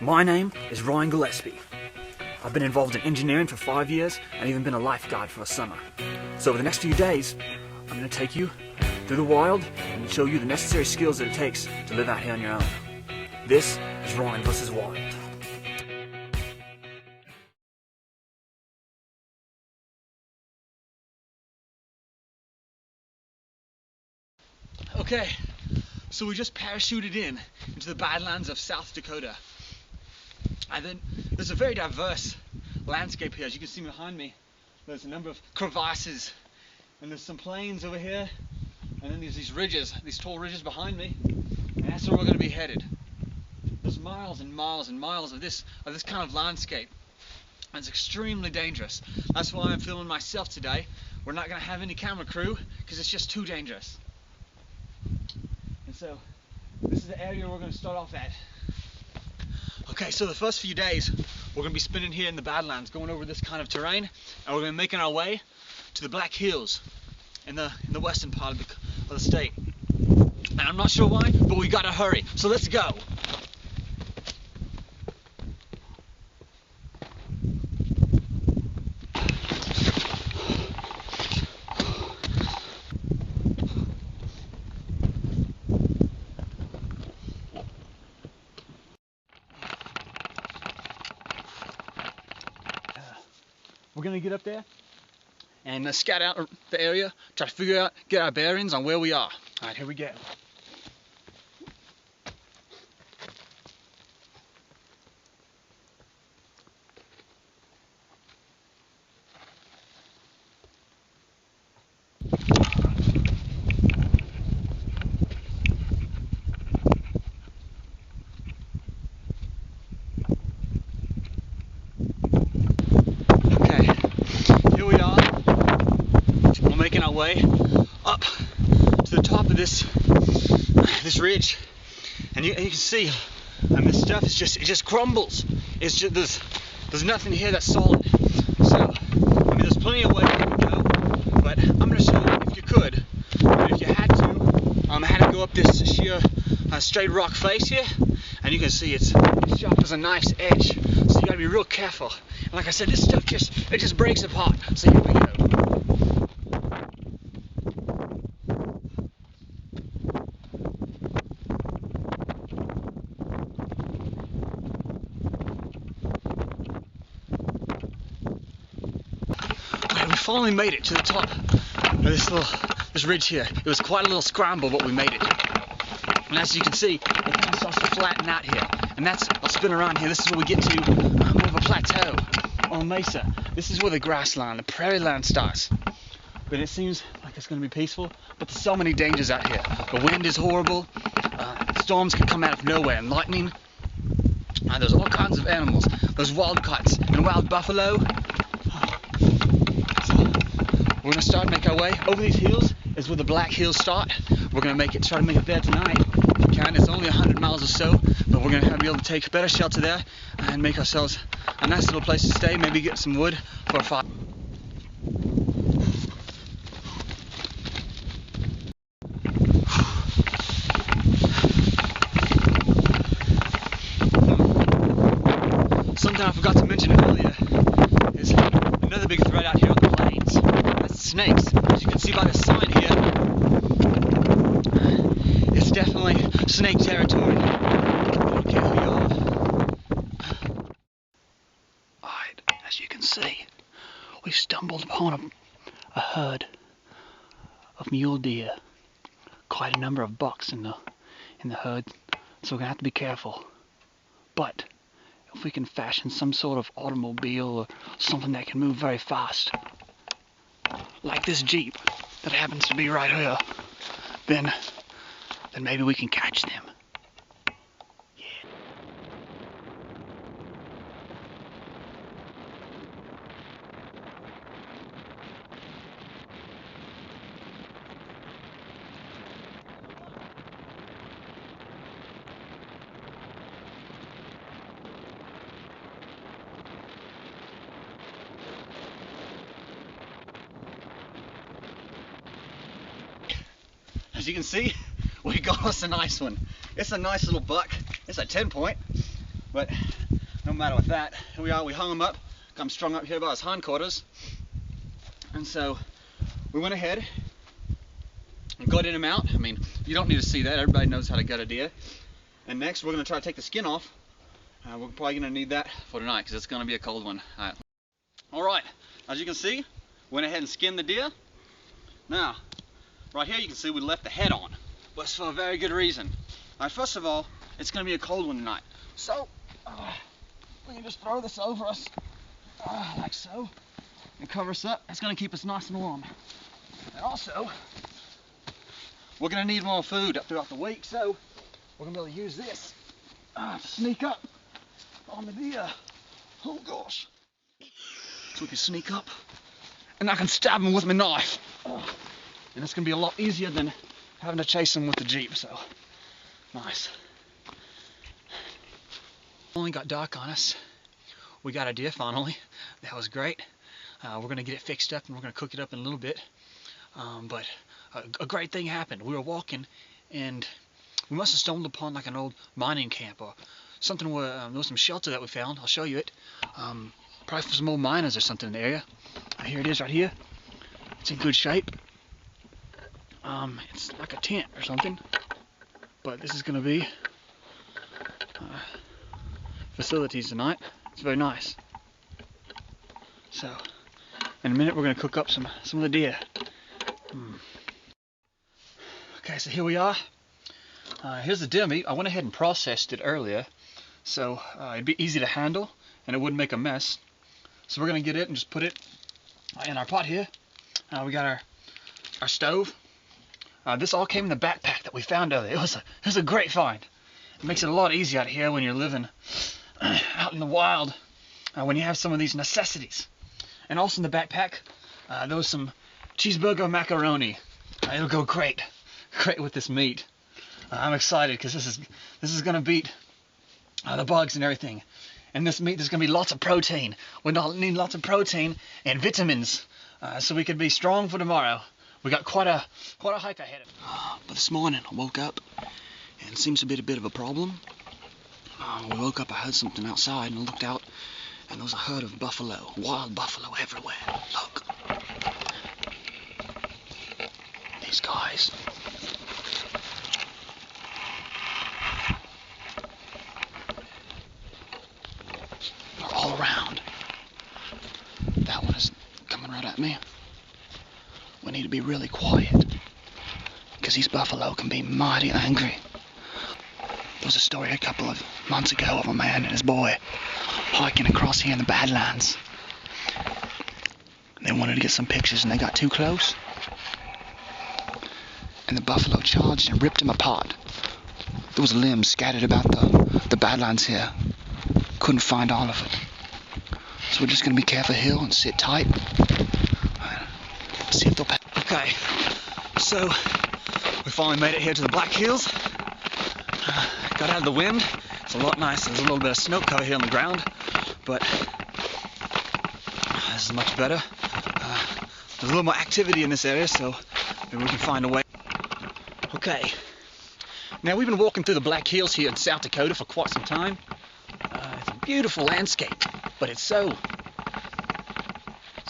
My name is Ryan Gillespie. I've been involved in engineering for 5 years and even been a lifeguard for a summer. So over the next few days, I'm going to take you through the wild and show you the necessary skills that it takes to live out here on your own. This is Ryan vs. Wild. Okay, so we just parachuted into the Badlands of South Dakota. And then there's a very diverse landscape here. As you can see behind me, there's a number of crevasses, and there's some plains over here, and then there's these ridges, these tall ridges behind me, and that's where we're going to be headed. There's miles and miles and miles of this kind of landscape, and it's extremely dangerous. That's why I'm filming myself today. We're not going to have any camera crew because it's just too dangerous. And so this is the area we're going to start off at. Okay, so the first few days we're going to be spending here in the Badlands, going over this kind of terrain, and we're going to be making our way to the Black Hills in the western part of the state. And I'm not sure why, but we got to hurry. So let's go. We're going to get up there and scout out the area, try to figure out, get our bearings on where we are. Alright, here we go. Way up to the top of this ridge, and you can see, and this stuff is just, it just crumbles. It's just there's nothing here that's solid. So I mean, there's plenty of way to go, but I'm going to show you, if you could, if you had to, how to go up this sheer straight rock face here, and you can see it's sharp as a knife's edge. So you got to be real careful. And like I said, this stuff it just breaks apart. So here we go. Finally made it to the top of this ridge here. It was quite a little scramble, but we made it. And as you can see, it kind of starts to flatten out here. And I'll spin around here. This is where we get to more of a plateau or a mesa. This is where the grassland, the prairie land starts. But it seems like it's going to be peaceful, but there's so many dangers out here. The wind is horrible. Storms can come out of nowhere, and lightning. There's all kinds of animals. There's wildcats and wild buffalo. We're going to start and make our way over these hills. Is where the Black Hills start. We're going to try to make it there tonight. If we can, it's only 100 miles or so, but we're going to be able to take better shelter there and make ourselves a nice little place to stay, maybe get some wood for a fire. Something I forgot to mention earlier is another big threat out here on the plains. That's snakes. As you can see by the sign here, it's definitely snake territory. Okay, here we are. Alright, as you can see, we stumbled upon a herd of mule deer. Quite a number of bucks in the herd, so we're gonna have to be careful. But if we can fashion some sort of automobile or something that can move very fast, like this Jeep that happens to be right here, then maybe we can catch them. Yeah. As you can see, we got us a nice one. It's a nice little buck. It's a 10 point, but no matter with that, here we are. We hung him up, got him strung up here by his hindquarters, and so we went ahead and gutted him out. I mean, you don't need to see that. Everybody knows how to gut a deer. And next, we're going to try to take the skin off. We're probably going to need that for tonight because it's going to be a cold one. All right, as you can see, went ahead and skinned the deer. Now, right here you can see we left the head on, but it's for a very good reason. All right, first of all, it's going to be a cold one tonight. So, we can just throw this over us, like so, and cover us up. It's going to keep us nice and warm. And also, we're going to need more food throughout the week, so we're going to be able to use this to sneak up on the deer. Oh gosh. So we can sneak up and I can stab him with my knife. And it's going to be a lot easier than having to chase him with the Jeep, so nice. Only got dark on us. We got a deer finally. That was great. We're going to get it fixed up and we're going to cook it up in a little bit. But a great thing happened. We were walking and we must have stumbled upon like an old mining camp or something where there was some shelter that we found. I'll show you it. Probably for some old miners or something in the area. Here it is right here. It's in good shape. It's like a tent or something. But this is going to be facilities tonight. It's very nice. So, in a minute we're going to cook up some of the deer. Okay, so here we are. Here's the deer meat. I went ahead and processed it earlier, so it'd be easy to handle and it wouldn't make a mess. So we're going to get it and just put it in our pot here. We got our stove. This all came in the backpack that we found earlier. It was a great find. It makes it a lot easier out here when you're living out in the wild, when you have some of these necessities. And also in the backpack, there was some cheeseburger macaroni. It'll go great with this meat. I'm excited because this is gonna beat the bugs and everything. And this meat, there's gonna be lots of protein. We need lots of protein and vitamins, so we can be strong for tomorrow. We got quite a hike ahead of us. But this morning I woke up and it seems to be a bit of a problem. We woke up, I heard something outside and I looked out and there was a herd of buffalo, wild buffalo everywhere. Look. These guys. They're all around. That one is coming right at me. We need to be really quiet because these buffalo can be mighty angry. There was a story a couple of months ago of a man and his boy hiking across here in the Badlands. They wanted to get some pictures and they got too close. And the buffalo charged and ripped him apart. There was limbs scattered about the Badlands here. Couldn't find all of it. So we're just going to be careful here and sit tight. See if they'll pass. Okay, so we finally made it here to the Black Hills. Got out of the wind. It's a lot nicer. There's a little bit of snow cover here on the ground, but this is much better. There's a little more activity in this area, so maybe we can find a way. Okay, now we've been walking through the Black Hills here in South Dakota for quite some time. It's a beautiful landscape, but it's so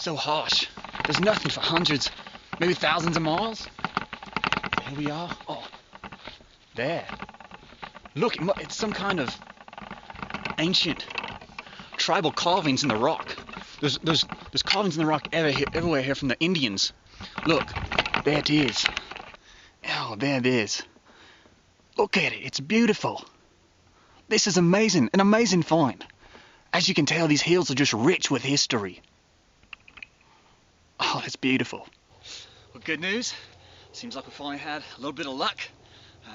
harsh. There's nothing for hundreds, maybe thousands of miles. Here we are. Oh, there. Look, it's some kind of ancient tribal carvings in the rock. There's carvings in the rock everywhere here from the Indians. Look, there it is. Oh, there it is. Look at it. It's beautiful. This is amazing. An amazing find. As you can tell, these hills are just rich with history. Oh, that's beautiful. Well, good news. Seems like we finally had a little bit of luck.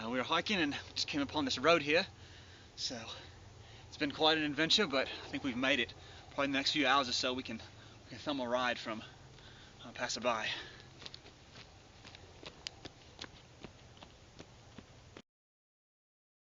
We were hiking and just came upon this road here. So it's been quite an adventure, but I think we've made it. Probably in the next few hours or so we can film a ride from passerby.